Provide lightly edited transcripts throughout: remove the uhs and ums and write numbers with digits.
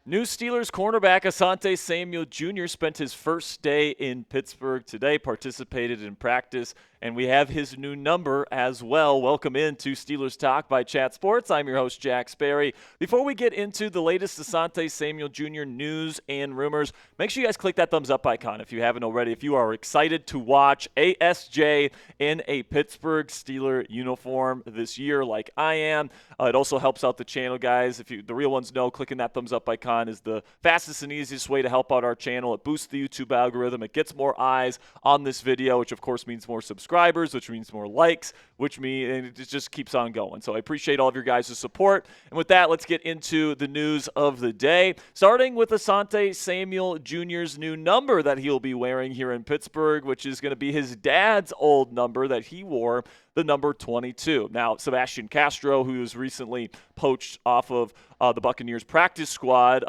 New Steelers cornerback Asante Samuel Jr. spent his first day in Pittsburgh today, participated in practice, and we have his new number as well. Welcome in to Steelers Talk by Chat Sports. I'm your host, Jack Sperry. Before we get into the latest Asante Samuel Jr. news and rumors, make sure you guys click that thumbs up icon if you haven't already. If you are excited to watch ASJ in a Pittsburgh Steeler uniform this year like I am, it also helps out the channel, guys. If the real ones know, clicking that thumbs up icon is the fastest and easiest way to help out our channel. It boosts the YouTube algorithm. It gets more eyes on this video, which of course means more subscribers, which means more likes, and it just keeps on going. So I appreciate all of your guys' support. And with that, let's get into the news of the day, starting with Asante Samuel Jr.'s new number that he'll be wearing here in Pittsburgh, which is going to be his dad's old number that he wore, the number 22. Now, Sebastian Castro, who was recently poached off of the Buccaneers practice squad,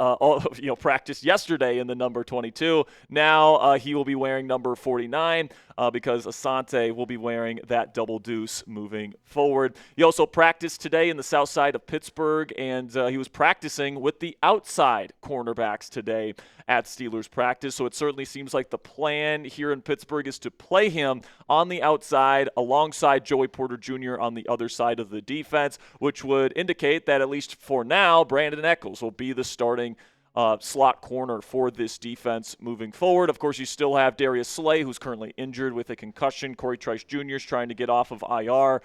practiced yesterday in the number 22. Now he will be wearing number 49 because Asante will be wearing that double deuce moving forward. He also practiced today in the south side of Pittsburgh, and he was practicing with the outside cornerbacks today at Steelers practice. So it certainly seems like the plan here in Pittsburgh is to play him on the outside alongside Joey Porter Jr. on the other side of the defense, which would indicate that at least for now, Brandon Echols will be the starting slot corner for this defense moving forward. Of course, you still have Darius Slay, who's currently injured with a concussion. Corey Trice Jr. is trying to get off of IR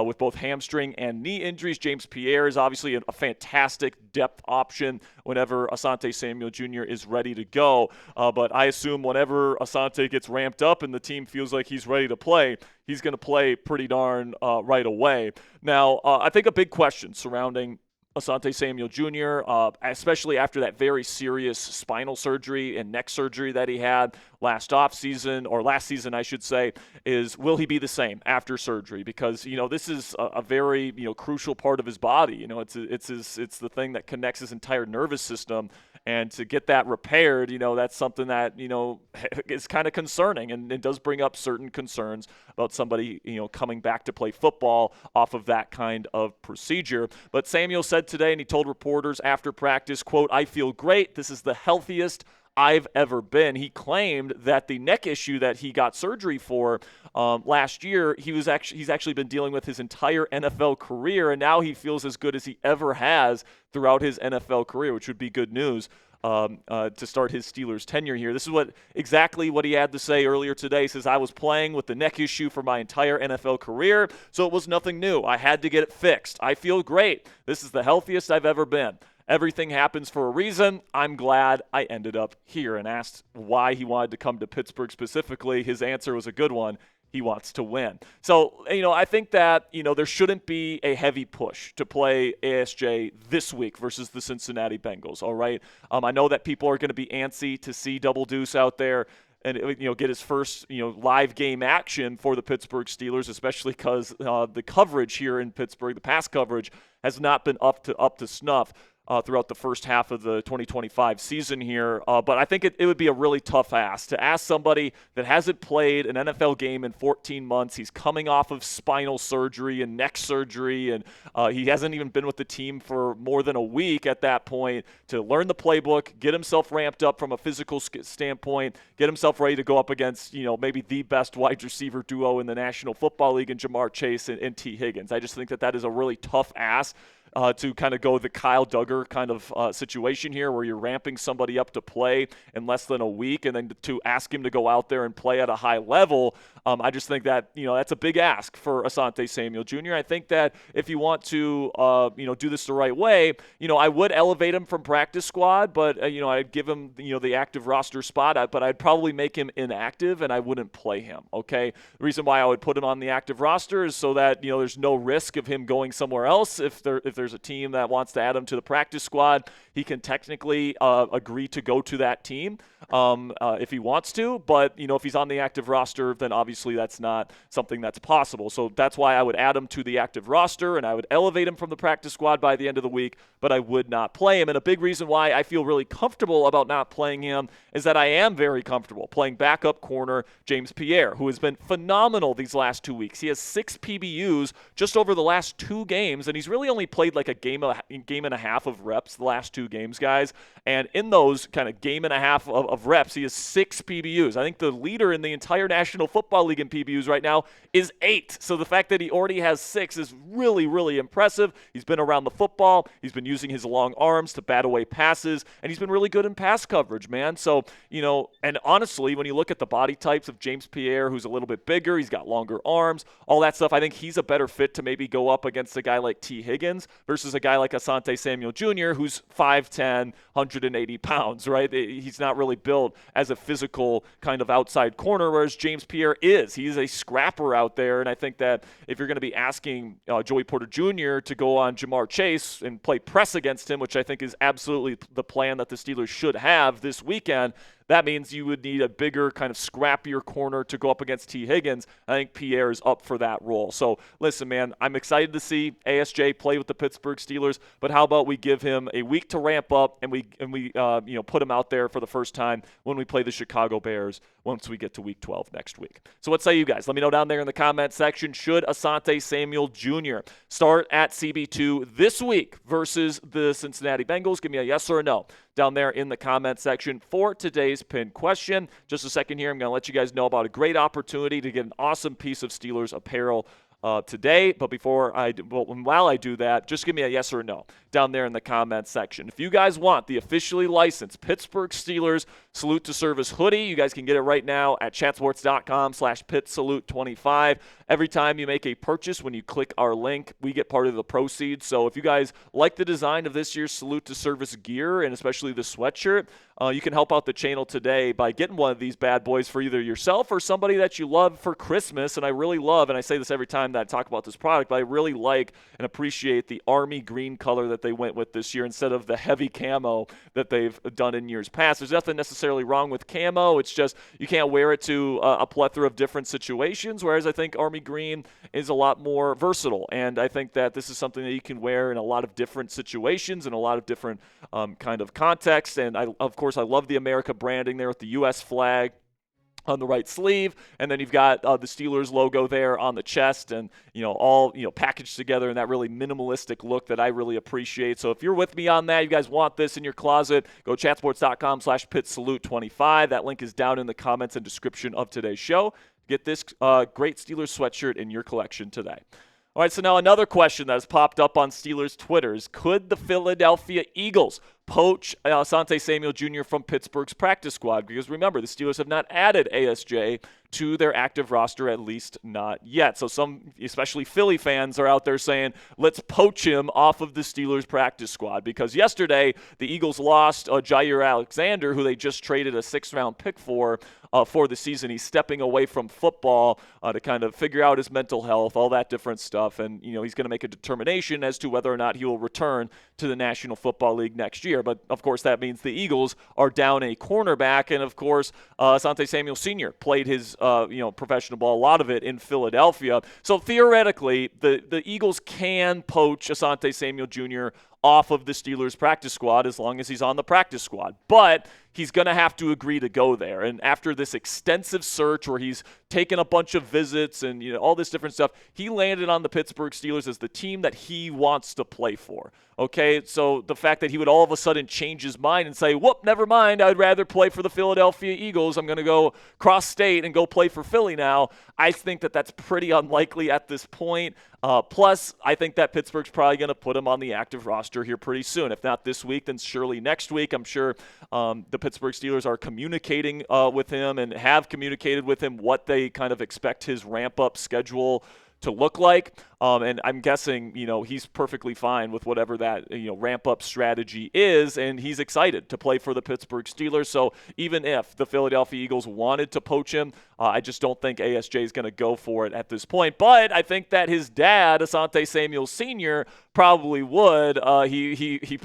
with both hamstring and knee injuries. James Pierre is obviously a fantastic depth option whenever Asante Samuel Jr. is ready to go. But I assume whenever Asante gets ramped up and the team feels like he's ready to play, he's going to play pretty darn right away. Now, I think a big question surrounding Asante Samuel Jr., especially after that very serious spinal surgery and neck surgery that he had last season, I should say, is will he be the same after surgery? Because, this is a very, crucial part of his body. It's the thing that connects his entire nervous system. And to get that repaired, that's something that, is kind of concerning, and it does bring up certain concerns about somebody, coming back to play football off of that kind of procedure. But Samuel said today, and he told reporters after practice, quote, "I feel great. This is the healthiest I've ever been." He claimed that the neck issue that he got surgery for last year, he's actually been dealing with his entire NFL career, and now he feels as good as he ever has throughout his NFL career, which would be good news to start his Steelers tenure here. This is exactly what he had to say earlier today. He says, "I was playing with the neck issue for my entire NFL career, so it was nothing new. I had to get it fixed. I feel great. This is the healthiest I've ever been. Everything happens for a reason. I'm glad I ended up here." And asked why he wanted to come to Pittsburgh specifically, his answer was a good one. He wants to win. So, I think that, there shouldn't be a heavy push to play ASJ this week versus the Cincinnati Bengals, all right? I know that people are going to be antsy to see Double Deuce out there and, get his first, live game action for the Pittsburgh Steelers, especially because the coverage here in Pittsburgh, the pass coverage, has not been up to snuff throughout the first half of the 2025 season here. But I think it would be a really tough ask to ask somebody that hasn't played an NFL game in 14 months. He's coming off of spinal surgery and neck surgery, and he hasn't even been with the team for more than a week at that point, to learn the playbook, get himself ramped up from a physical standpoint, get himself ready to go up against, maybe the best wide receiver duo in the National Football League in Jamar Chase and T. Higgins. I just think that is a really tough ask. To kind of go the Kyle Duggar kind of situation here, where you're ramping somebody up to play in less than a week, and then to ask him to go out there and play at a high level. I just think that, that's a big ask for Asante Samuel Jr. I think that if you want to, do this the right way, I would elevate him from practice squad, but, I'd give him, the active roster spot, but I'd probably make him inactive and I wouldn't play him, okay? The reason why I would put him on the active roster is so that, there's no risk of him going somewhere else. If there's a team that wants to add him to the practice squad, he can technically agree to go to that team if he wants to. But, if he's on the active roster, then obviously that's not something that's possible. So that's why I would add him to the active roster, and I would elevate him from the practice squad by the end of the week, but I would not play him. And a big reason why I feel really comfortable about not playing him is that I am very comfortable playing backup corner James Pierre, who has been phenomenal these last 2 weeks. He has 6 PBUs just over the last 2 games, and he's really only played played like a game and a half of reps the last 2 games, guys. And in those kind of game and a half of reps, he has 6 PBUs. I think the leader in the entire National Football League in PBUs right now is 8. So the fact that he already has 6 is really, really impressive. He's been around the football. He's been using his long arms to bat away passes, and he's been really good in pass coverage, man. So, and honestly, when you look at the body types of James Pierre, who's a little bit bigger, he's got longer arms, all that stuff, I think he's a better fit to maybe go up against a guy like T. Higgins versus a guy like Asante Samuel Jr., who's 5'10", 180 pounds, right? He's not really built as a physical kind of outside corner, whereas James Pierre is. He's a scrapper out there, and I think that if you're going to be asking Joey Porter Jr. to go on Jamar Chase and play press against him, which I think is absolutely the plan that the Steelers should have this weekend, that means you would need a bigger, kind of scrappier corner to go up against T. Higgins. I think Pierre is up for that role. So, listen, man, I'm excited to see ASJ play with the Pittsburgh Steelers, but how about we give him a week to ramp up and we put him out there for the first time when we play the Chicago Bears once we get to Week 12 next week. So what say you guys? Let me know down there in the comment section. Should Asante Samuel Jr. start at CB2 this week versus the Cincinnati Bengals? Give me a yes or a no down there in the comment section for today's pinned question. Just a second here, I'm going to let you guys know about a great opportunity to get an awesome piece of Steelers apparel today. But while I do that, just give me a yes or a no down there in the comment section. If you guys want the officially licensed Pittsburgh Steelers Salute to Service hoodie, you guys can get it right now at chatsports.com/PitSalute25. Every time you make a purchase, when you click our link, we get part of the proceeds. So if you guys like the design of this year's Salute to Service gear, and especially the sweatshirt, you can help out the channel today by getting one of these bad boys for either yourself or somebody that you love for Christmas. And I really love, and I say this every time that I talk about this product, but I really like and appreciate the army green color that they went with this year instead of the heavy camo that they've done in years past. There's nothing necessarily wrong with camo. It's just you can't wear it to a plethora of different situations, whereas I think army green is a lot more versatile. And I think that this is something that you can wear in a lot of different situations and a lot of different kind of contexts. And of course, I love the America branding there with the U.S. flag on the right sleeve, and then you've got the Steelers logo there on the chest, and all packaged together in that really minimalistic look that I really appreciate. So if you're with me on that, you guys want this in your closet, go chatsports.com/PitSalute25. That link is down in the comments and description of today's show. Get this great Steelers sweatshirt in your collection today. All right, so now another question that has popped up on Steelers Twitter is, could the Philadelphia Eagles poach Asante Samuel Jr. from Pittsburgh's practice squad? Because remember, the Steelers have not added ASJ to their active roster, at least not yet. So some, especially Philly fans, are out there saying, let's poach him off of the Steelers practice squad. Because yesterday, the Eagles lost Jaire Alexander, who they just traded a 6th-round pick for the season. He's stepping away from football to kind of figure out his mental health, all that different stuff. And, he's going to make a determination as to whether or not he will return to the National Football League next year. But, of course, that means the Eagles are down a cornerback. And, of course, Asante Samuel Sr. played his professional ball, a lot of it in Philadelphia. So, theoretically, the Eagles can poach Asante Samuel Jr. off of the Steelers practice squad as long as he's on the practice squad. But he's going to have to agree to go there. And after this extensive search where he's taken a bunch of visits and all this different stuff, he landed on the Pittsburgh Steelers as the team that he wants to play for. Okay, so the fact that he would all of a sudden change his mind and say, whoop, never mind, I'd rather play for the Philadelphia Eagles. I'm going to go cross state and go play for Philly now. I think that that's pretty unlikely at this point. Plus, I think that Pittsburgh's probably going to put him on the active roster here pretty soon. If not this week, then surely next week. I'm sure the Pittsburgh Steelers are communicating with him and have communicated with him what they kind of expect his ramp-up schedule to look like. And I'm guessing, he's perfectly fine with whatever that, ramp-up strategy is, and he's excited to play for the Pittsburgh Steelers. So even if the Philadelphia Eagles wanted to poach him, I just don't think ASJ is going to go for it at this point. But I think that his dad, Asante Samuel Sr., probably would. He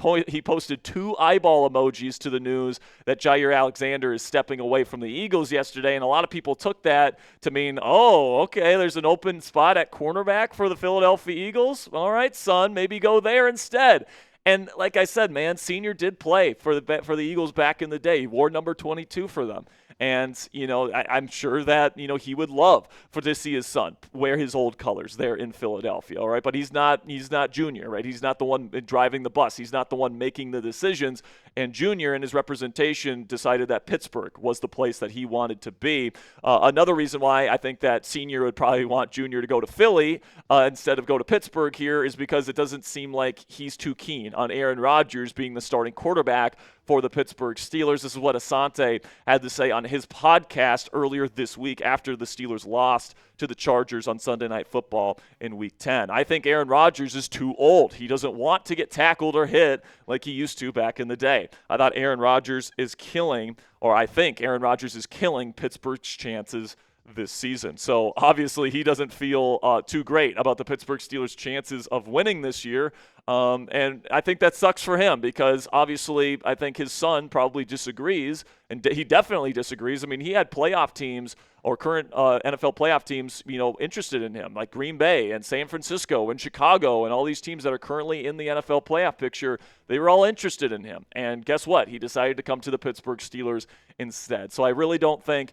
posted 2 eyeball emojis to the news that Jaire Alexander is stepping away from the Eagles yesterday, and a lot of people took that to mean, oh, okay, there's an open spot at cornerback for the Philadelphia Eagles. All right, son, maybe go there instead. And like I said, man, Senior did play for the Eagles back in the day. He wore number 22 for them. And, I'm sure that, he would love to see his son wear his old colors there in Philadelphia, all right? But he's not Junior, right? He's not the one driving the bus. He's not the one making the decisions. And Junior and his representation decided that Pittsburgh was the place that he wanted to be. Another reason why I think that Senior would probably want Junior to go to Philly instead of go to Pittsburgh here is because it doesn't seem like he's too keen on Aaron Rodgers being the starting quarterback for the Pittsburgh Steelers. This is what Asante had to say on his podcast earlier this week after the Steelers lost to the Chargers on Sunday Night Football in Week 10. I think Aaron Rodgers is too old. He doesn't want to get tackled or hit like he used to back in the day. I think Aaron Rodgers is killing Pittsburgh's chances this season. So obviously he doesn't feel too great about the Pittsburgh Steelers' chances of winning this year. And I think that sucks for him because obviously I think his son probably disagrees, and he definitely disagrees. I mean, he had playoff teams or current NFL playoff teams, interested in him, like Green Bay and San Francisco and Chicago and all these teams that are currently in the NFL playoff picture. They were all interested in him. And guess what? He decided to come to the Pittsburgh Steelers instead. So I really don't think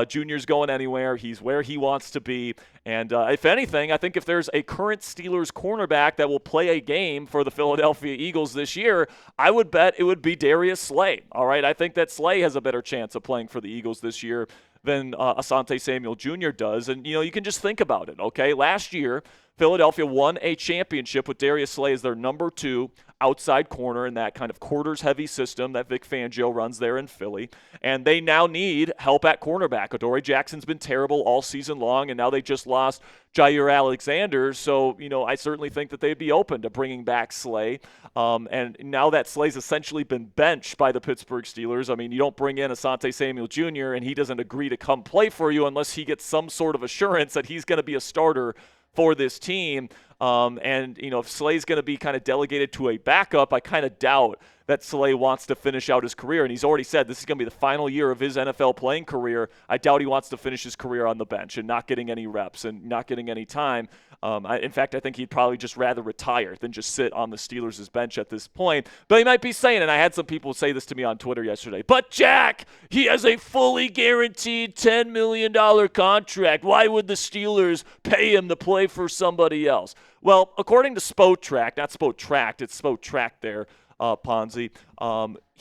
Junior's going anywhere. He's where he wants to be. And if anything, I think if there's a current Steelers cornerback that will play a game for the Philadelphia Eagles this year, I would bet it would be Darius Slay. All right, I think that Slay has a better chance of playing for the Eagles this year than Asante Samuel Jr. does. And, you can just think about it, okay? Last year, Philadelphia won a championship with Darius Slay as their number 2 outside corner in that kind of quarters-heavy system that Vic Fangio runs there in Philly. And they now need help at cornerback. Adoree Jackson's been terrible all season long, and now they just lost Jaire Alexander. So, I certainly think that they'd be open to bringing back Slay. And now that Slay's essentially been benched by the Pittsburgh Steelers, I mean, you don't bring in Asante Samuel Jr. and he doesn't agree to come play for you unless he gets some sort of assurance that he's going to be a starter for this team. And, if Slay's going to be kind of delegated to a backup, I kind of doubt that Slay wants to finish out his career. And he's already said this is going to be the final year of his NFL playing career. I doubt he wants to finish his career on the bench and not getting any reps and not getting any time. In fact, I think he'd probably just rather retire than just sit on the Steelers' bench at this point. But he might be saying, and I had some people say this to me on Twitter yesterday, but Jack, he has a fully guaranteed $10 million contract. Why would the Steelers pay him to play for somebody else? Well, according to Spotrac, not Spotract, it's Spotrac there, Ponzi.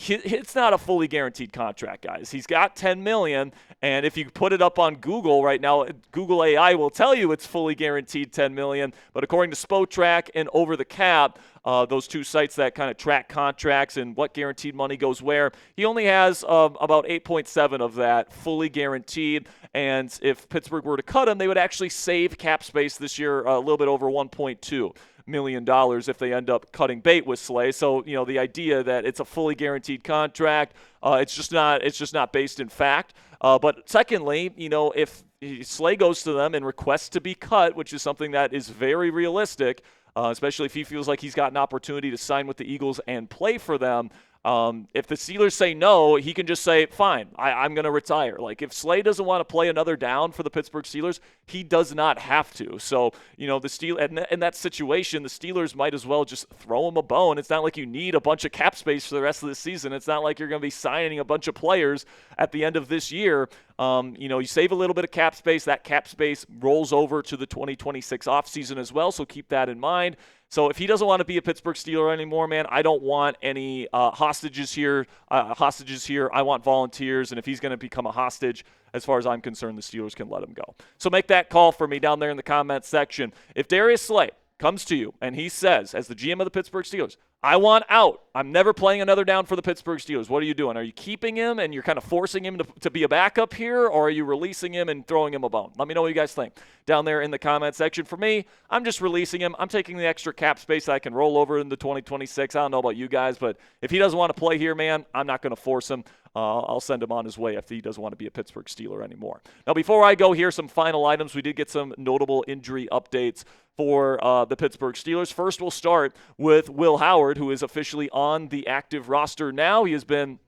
It's not a fully guaranteed contract, guys. He's got $10 million, and if you put it up on Google right now, Google AI will tell you it's fully guaranteed $10 million. But according to Spotrac and Over the Cap, those two sites that kind of track contracts and what guaranteed money goes where, he only has about 8.7 of that fully guaranteed. And if Pittsburgh were to cut him, they would actually save cap space this year a little bit over $1.2 million if they end up cutting bait with Slay. So, the idea that it's a fully guaranteed contract, it's just not based in fact. But secondly, if Slay goes to them and requests to be cut, which is something that is very realistic, especially if he feels like he's got an opportunity to sign with the Eagles and play for them. If the Steelers say no, he can just say, fine, I'm going to retire. Like, if Slay doesn't want to play another down for the Pittsburgh Steelers, he does not have to. So, the Steelers, in that situation, the Steelers might as well just throw him a bone. It's not like you need a bunch of cap space for the rest of the season. It's not like you're going to be signing a bunch of players at the end of this year. You save a little bit of cap space. That cap space rolls over to the 2026 offseason as well, so keep that in mind. So if he doesn't want to be a Pittsburgh Steeler anymore, man, I don't want any hostages here. I want volunteers, and if he's going to become a hostage, as far as I'm concerned, the Steelers can let him go. So make that call for me down there in the comments section. If Darius Slay comes to you and he says, as the GM of the Pittsburgh Steelers, I want out. I'm never playing another down for the Pittsburgh Steelers. What are you doing? Are you keeping him and you're kind of forcing him to be a backup here, or are you releasing him and throwing him a bone? Let me know what you guys think down there in the comment section. For me, I'm just releasing him. I'm taking the extra cap space that I can roll over into 2026. I don't know about you guys, but if he doesn't want to play here, man, I'm not going to force him. I'll send him on his way if he doesn't want to be a Pittsburgh Steeler anymore. Now, before I go, here's some final items. We did get some notable injury updates for the Pittsburgh Steelers. First, we'll start with Will Howard, who is officially on the active roster now. He has been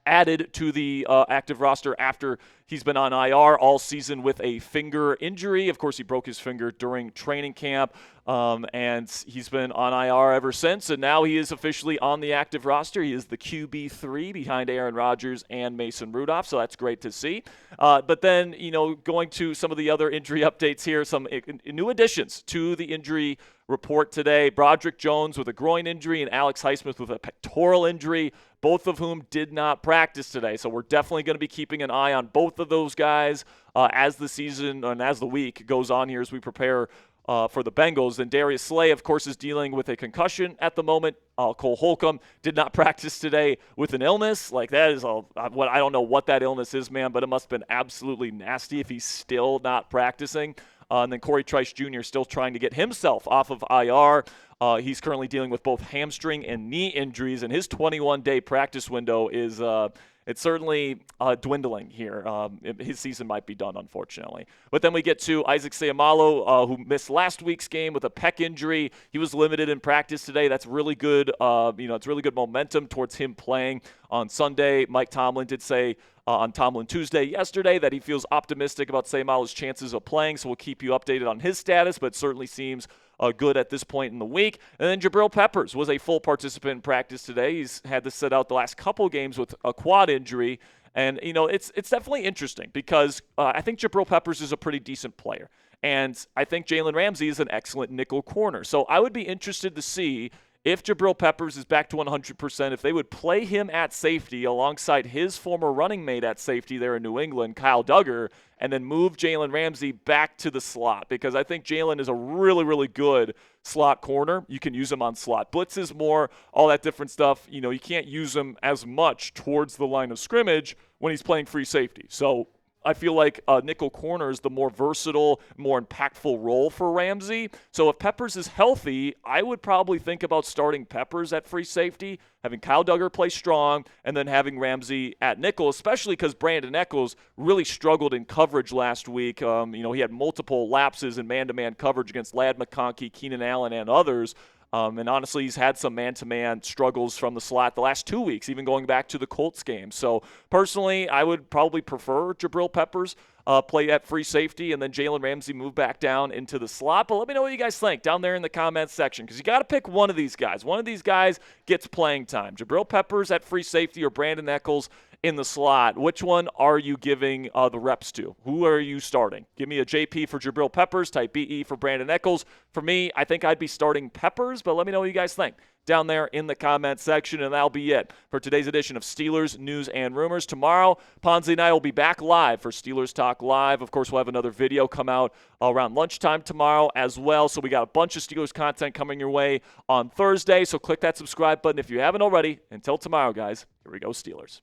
added to the active roster after He's been on IR all season with a finger injury. Of course, he broke his finger during training camp, and he's been on IR ever since, and now he is officially on the active roster. He is the QB3 behind Aaron Rodgers and Mason Rudolph, so that's great to see. But then, going to some of the other injury updates here, some new additions to the injury report today. Broderick Jones with a groin injury and Alex Highsmith with a pectoral injury, both of whom did not practice today. So we're definitely going to be keeping an eye on both of those guys as the season and as the week goes on here as we prepare for the Bengals. And Darius Slay, of course, is dealing with a concussion at the moment. Cole Holcomb did not practice today with an illness. Like, that is I don't know what that illness is, man, but it must have been absolutely nasty if he's still not practicing. And then Corey Trice Jr. still trying to get himself off of IR. He's currently dealing with both hamstring and knee injuries, and his 21-day practice window is it's certainly dwindling here. His season might be done, unfortunately. But then we get to Isaac Seumalo, who missed last week's game with a pec injury. He was limited in practice today. That's really good. It's really good momentum towards him playing on Sunday. Mike Tomlin did say on Tomlin Tuesday yesterday that he feels optimistic about Seumalo's chances of playing, so we'll keep you updated on his status, but it certainly seems good at this point in the week. And then Jabril Peppers was a full participant in practice today. He's had to sit out the last couple games with a quad injury. And, it's definitely interesting because I think Jabril Peppers is a pretty decent player. And I think Jalen Ramsey is an excellent nickel corner. So I would be interested to see if Jabril Peppers is back to 100%, if they would play him at safety alongside his former running mate at safety there in New England, Kyle Duggar, and then move Jalen Ramsey back to the slot, because I think Jalen is a really, really good slot corner. You can use him on slot blitzes more, all that different stuff. You can't use him as much towards the line of scrimmage when he's playing free safety. So I feel like nickel corner is the more versatile, more impactful role for Ramsey. So if Peppers is healthy, I would probably think about starting Peppers at free safety, having Kyle Duggar play strong, and then having Ramsey at nickel, especially because Brandon Echols really struggled in coverage last week. He had multiple lapses in man-to-man coverage against Ladd McConkey, Keenan Allen, and others. And honestly, he's had some man-to-man struggles from the slot the last 2 weeks, even going back to the Colts game. So personally, I would probably prefer Jabril Peppers play at free safety, and then Jalen Ramsey move back down into the slot. But let me know what you guys think down there in the comments section, because you got to pick one of these guys. One of these guys gets playing time. Jabril Peppers at free safety or Brandon Echols in the slot. Which one are you giving the reps to? Who are you starting? Give me a JP for Jabril Peppers, type BE for Brandon Echols. For me, I think I'd be starting Peppers, but let me know what you guys think down there in the comment section, and that'll be it for today's edition of Steelers News and Rumors. Tomorrow, Ponzi and I will be back live for Steelers Talk Live. Of course, we'll have another video come out around lunchtime tomorrow as well. So we got a bunch of Steelers content coming your way on Thursday, so click that subscribe button if you haven't already. Until tomorrow, guys, here we go, Steelers.